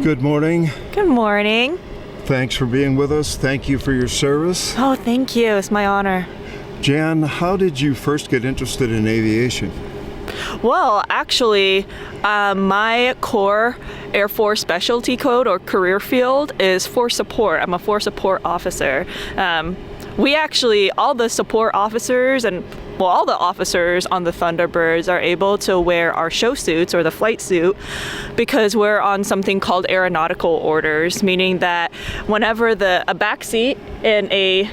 Good morning. Good morning. Thanks for being with us. Thank you for your service. Oh, thank you. It's my honor. Jan, how did you first get interested in aviation? Well, actually, my core Air Force specialty code or career field is force support. I'm a force support officer. All the support officers all the officers on the Thunderbirds are able to wear our show suits or the flight suit because we're on something called aeronautical orders, meaning that whenever a backseat in a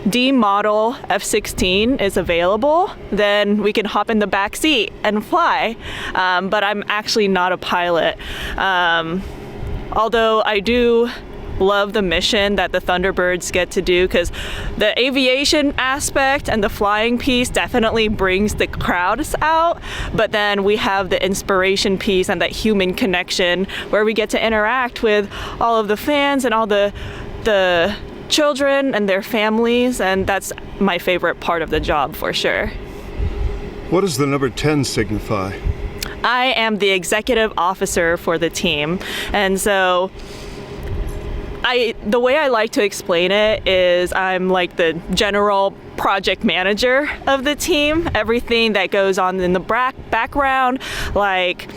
D model F-16 is available, then we can hop in the back seat and fly. But I'm actually not a pilot. Although I do love the mission that the Thunderbirds get to do, because the aviation aspect and the flying piece definitely brings the crowds out, but then we have the inspiration piece and that human connection where we get to interact with all of the fans and all the children and their families, and that's my favorite part of the job for sure. What does the number 10 signify? I am the executive officer for the team, and so the way I like to explain it is I'm like the general project manager of the team. Everything that goes on in the background, like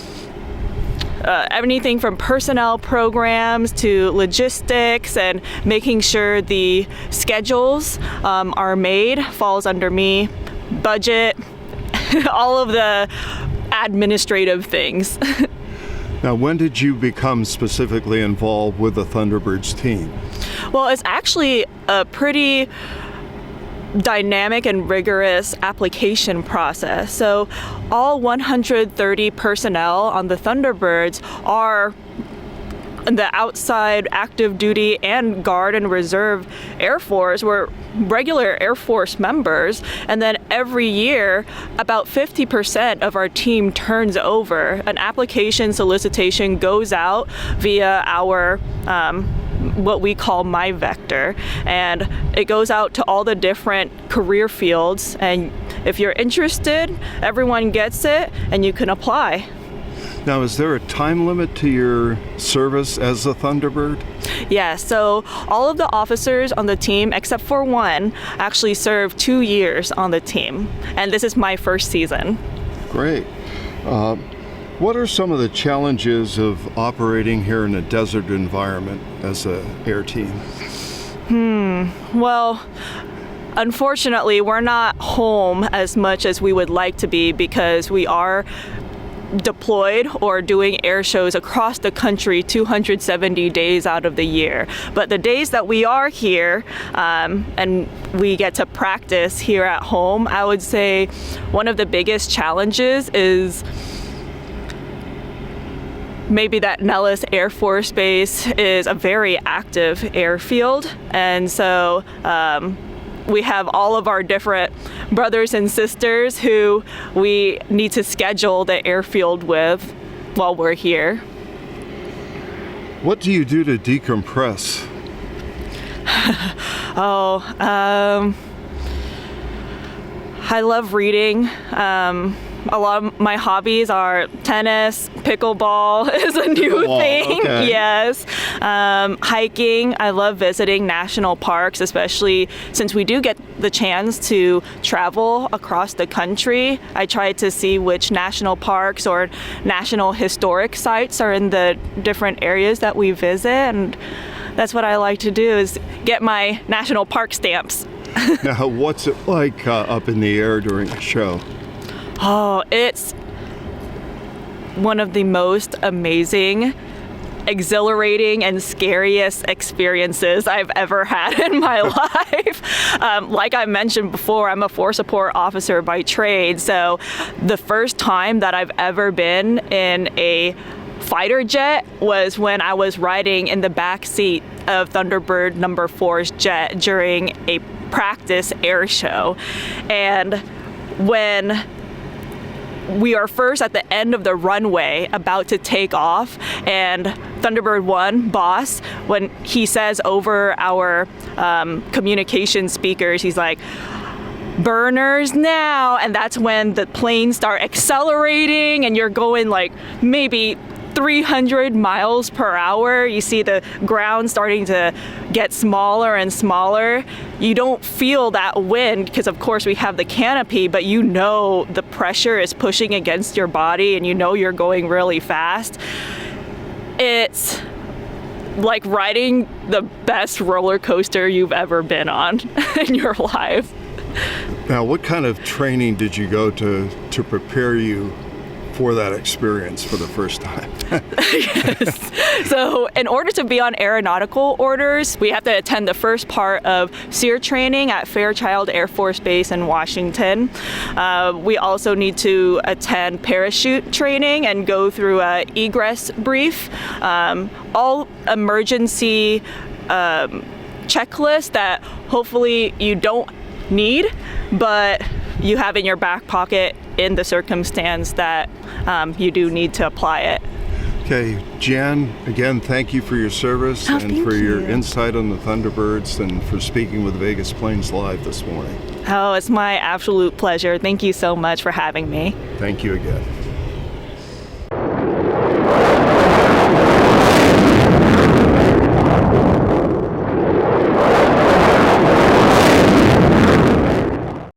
anything from personnel programs to logistics and making sure the schedules are made, falls under me. Budget, all of the administrative things. Now, when did you become specifically involved with the Thunderbirds team? Well, it's actually a pretty dynamic and rigorous application process. So all 130 personnel on the Thunderbirds are the outside active duty and Guard and Reserve Air Force. We're regular Air Force members, and then every year about 50% of our team turns over. An application solicitation goes out via our what we call My Vector, and it goes out to all the different career fields, and if you're interested, everyone gets it and you can apply. Now, is there a time limit to your service as a Thunderbird? Yeah, so all of the officers on the team, except for one, actually served 2 years on the team. And this is my first season. Great. What are some of the challenges of operating here in a desert environment as an air team? Well, unfortunately, we're not home as much as we would like to be because we are deployed or doing air shows across the country 270 days out of the year. But the days that we are here and we get to practice here at home, I would say one of the biggest challenges is maybe that Nellis Air Force Base is a very active airfield, and so we have all of our different brothers and sisters who we need to schedule the airfield with while we're here. What do you do to decompress? I love reading. A lot of my hobbies are tennis, pickleball is a new thing. Okay. Yes. Hiking. I love visiting national parks, especially since we do get the chance to travel across the country. I try to see which national parks or national historic sites are in the different areas that we visit, and that's what I like to do is get my national park stamps. Now, what's it like up in the air during a show? Oh, it's one of the most amazing, exhilarating, and scariest experiences I've ever had in my life. Like I mentioned before, I'm a force support officer by trade, so the first time that I've ever been in a fighter jet was when I was riding in the back seat of Thunderbird number 4's jet during a practice air show. And when we are first at the end of the runway about to take off, and Thunderbird 1 boss, when he says over our communication speakers, he's like, "Burners now," and that's when the planes start accelerating and you're going like maybe 300 miles per hour. You see the ground starting to get smaller and smaller. You don't feel that wind because, of course, we have the canopy, but you know the pressure is pushing against your body and you know you're going really fast. It's like riding the best roller coaster you've ever been on in your life. Now, what kind of training did you go to prepare you for that experience for the first time? Yes. So in order to be on aeronautical orders, we have to attend the first part of SEER training at Fairchild Air Force Base in Washington. We also need to attend parachute training and go through a egress brief. All emergency checklists that hopefully you don't need, but you have in your back pocket in the circumstance that you do need to apply it. Okay, Jan, again, thank you for your service and for your insight on the Thunderbirds and for speaking with Vegas Plains Live this morning. Oh, it's my absolute pleasure. Thank you so much for having me. Thank you again.